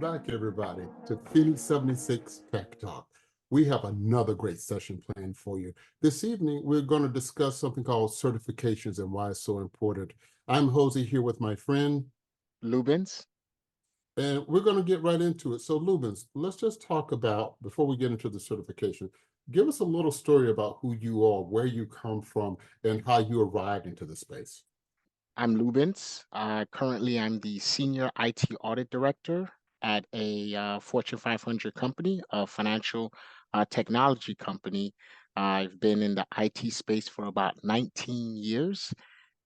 back, everybody, to Field 76 Tech Talk. We have another great session planned for you. This evening, we're going to discuss something called certifications and why it's so important. I'm Jose here with my friend, Lubens. and we're going to get right into it. So, Lubens, let's just talk about, before we get into the certification, give us a little story about who you are, where you come from, and how you arrived into the space. I'm Lubens. Currently, I'm the Senior IT Audit Director at a Fortune 500 company, a financial technology company. I've been in the IT space for about 19 years.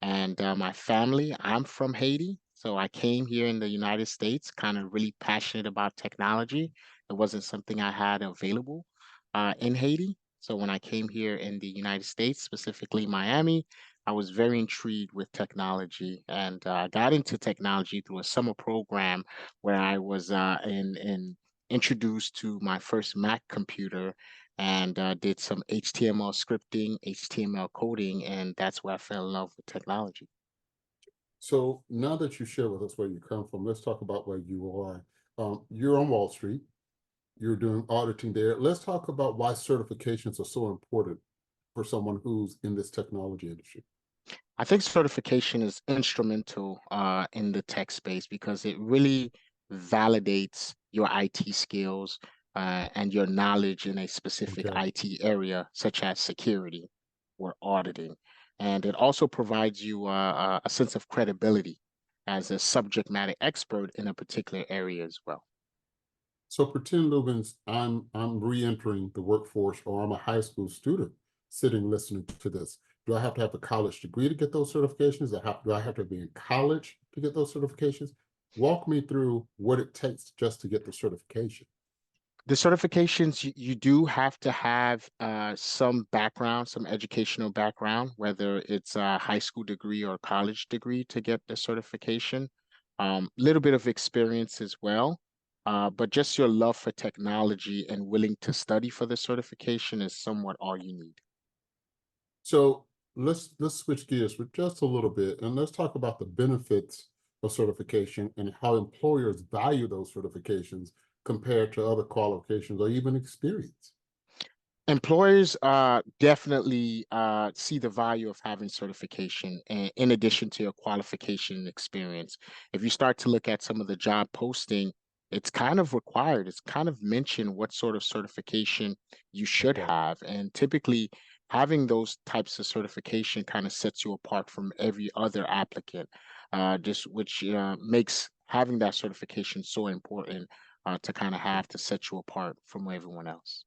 And my family, I'm from Haiti. So I came here in the United States, kind of really passionate about technology. It wasn't something I had available in Haiti. So when I came here in the United States, specifically Miami, I was very intrigued with technology and got into technology through a summer program where I was introduced to my first Mac computer and did some HTML scripting, HTML coding, and that's where I fell in love with technology. So now that you share with us where you come from, let's talk about where you are. You're on Wall Street. You're doing auditing there. Let's talk about why certifications are so important for someone who's in this technology industry. I think certification is instrumental in the tech space because it really validates your IT skills and your knowledge in a specific Okay. IT area, such as security or auditing. And it also provides you a sense of credibility as a subject matter expert in a particular area as well. So pretend, Lubens, I'm re-entering the workforce, or I'm a high school student sitting listening to this. Do I have to have a college degree to get those certifications? Do I have to be in college to get those certifications? Walk me through what it takes just to get the certification. The certifications, you do have to have some background, some educational background, whether it's a high school degree or college degree to get the certification. Little bit of experience as well, but just your love for technology and willing to study for the certification is somewhat all you need. So let's switch gears for just a little bit, and let's talk about the benefits of certification and how employers value those certifications compared to other qualifications or even experience. Employers definitely see the value of having certification in addition to your qualification and experience. If you start to look at some of the job posting, it's kind of required. It's kind of mentioned what sort of certification you should Okay. have. And typically, having those types of certification kind of sets you apart from every other applicant, just which makes having that certification so important to kind of have to set you apart from everyone else.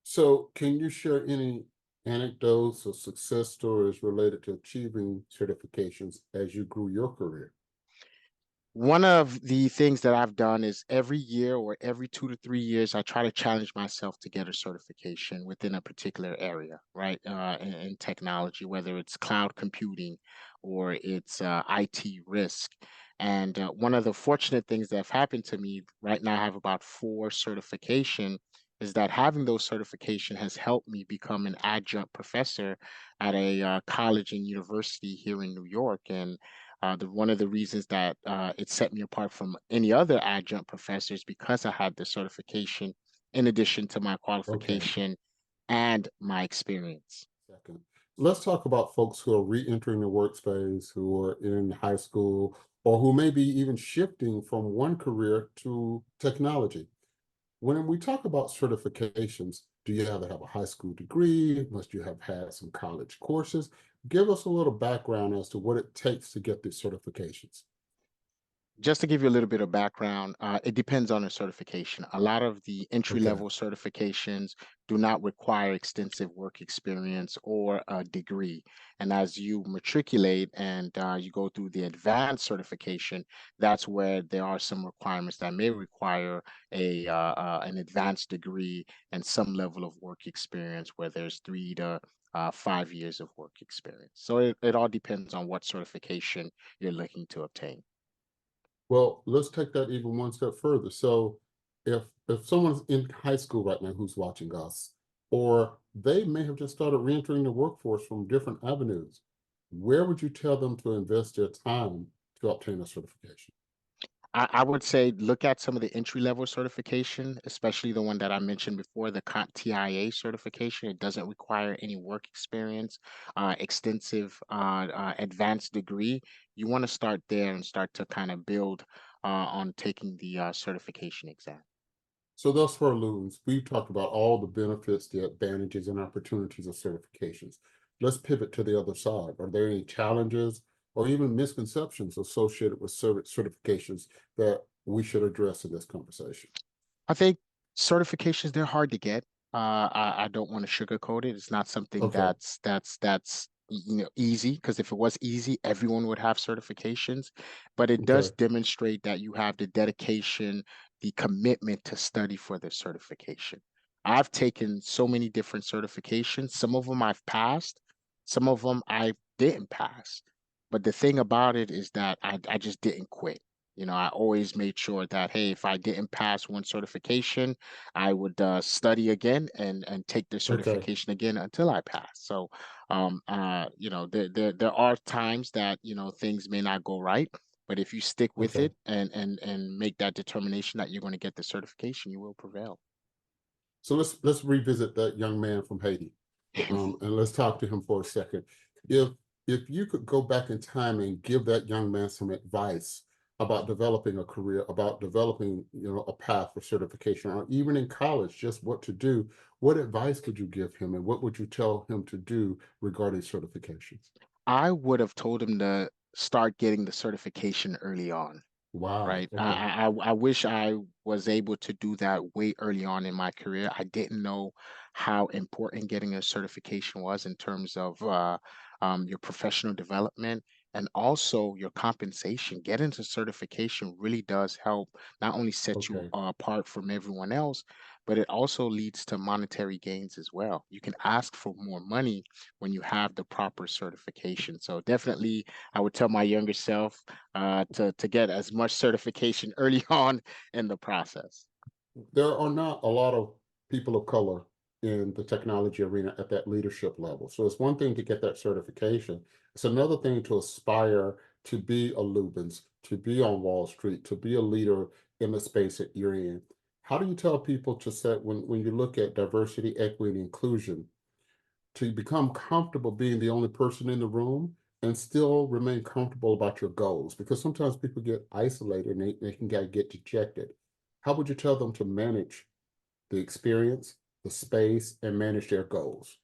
So can you share any anecdotes or success stories related to achieving certifications as you grew your career? One of the things that I've done is every year or every 2 to 3 years, I try to challenge myself to get a certification within a particular area, right? In technology, whether it's cloud computing or it's IT risk. And one of the fortunate things that have happened to me right now, I have about four certification, is that having those certification has helped me become an adjunct professor at a college and university here in New York. And one of the reasons that it set me apart from any other adjunct professors because I had the certification in addition to my Okay. qualification and my experience. Second, let's talk about folks who are re-entering the workspace, who are in high school, or who may be even shifting from one career to technology. When we talk about certifications, do you have to have a high school degree? Must you have had some college courses? Give us a little background as to what it takes to get these certifications. Just to give you a little bit of background, it depends on the certification. A lot of the entry Okay. level certifications do not require extensive work experience or a degree. And as you matriculate and you go through the advanced certification, that's where there are some requirements that may require an advanced degree and some level of work experience, where there's 3 to 5 years of work experience. So it all depends on what certification you're looking to obtain. Well, let's take that even one step further. So if someone's in high school right now who's watching us, or they may have just started reentering the workforce from different avenues, where would you tell them to invest their time to obtain a certification? I would say look at some of the entry level certification, especially the one that I mentioned before, the TIA certification. It doesn't require any work experience, extensive advanced degree. You want to start there and start to kind of build on taking the certification exam. So thus far, Lubens, we've talked about all the benefits, the advantages, and opportunities of certifications. Let's pivot to the other side. Are there any challenges or even misconceptions associated with certifications that we should address in this conversation? I think certifications, they're hard to get. I don't want to sugarcoat it. It's not something Okay, that's easy, because if it was easy, everyone would have certifications. But it does okay, demonstrate that you have the dedication, the commitment to study for the certification. I've taken so many different certifications. Some of them I've passed, some of them I didn't pass. But the thing about it is that I just didn't quit. I always made sure that, hey, if I didn't pass one certification, I would study again and take the okay, certification again until I pass. So, there are times that things may not go right, but if you stick with okay. it and make that determination that you're going to get the certification, you will prevail. So let's revisit that young man from Haiti, and let's talk to him for a second. If if you could go back in time and give that young man some advice about developing a career, about developing a path for certification, or even in college, just what to do, what advice could you give him, and what would you tell him to do regarding certifications? I would have told him to start getting the certification early on. Wow. Right. Okay. I wish I was able to do that way early on in my career. I didn't know how important getting a certification was in terms of your professional development and also your compensation. Getting to certification really does help not only set you Okay. apart from everyone else, but it also leads to monetary gains as well. You can ask for more money when you have the proper certification. So definitely, I would tell my younger self to get as much certification early on in the process. There are not a lot of people of color in the technology arena at that leadership level. So it's one thing to get that certification. It's another thing to aspire to be a Lubens, to be on Wall Street, to be a leader in the space that you're in. How do you tell people to set when you look at diversity, equity, and inclusion, to become comfortable being the only person in the room and still remain comfortable about your goals? Because sometimes people get isolated and they can get dejected. How would you tell them to manage the experience, the space, and manage their goals?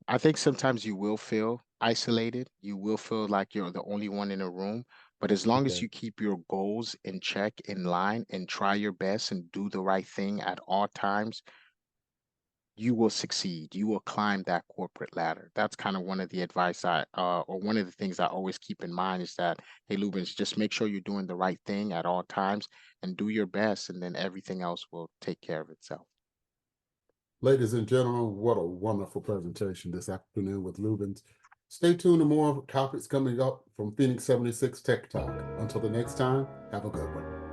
I think sometimes you will feel isolated. You will feel like you're the only one in a room. But as long as Okay. you keep your goals in check, in line, and try your best and do the right thing at all times, you will succeed. You will climb that corporate ladder. That's kind of one of the advice or one of the things I always keep in mind is that, hey, Lubens, just make sure you're doing the right thing at all times and do your best, and then everything else will take care of itself. Ladies and gentlemen, what a wonderful presentation this afternoon with Lubens. Stay tuned to more topics coming up from Phoenix 76 Tech Talk. Until the next time, have a good one.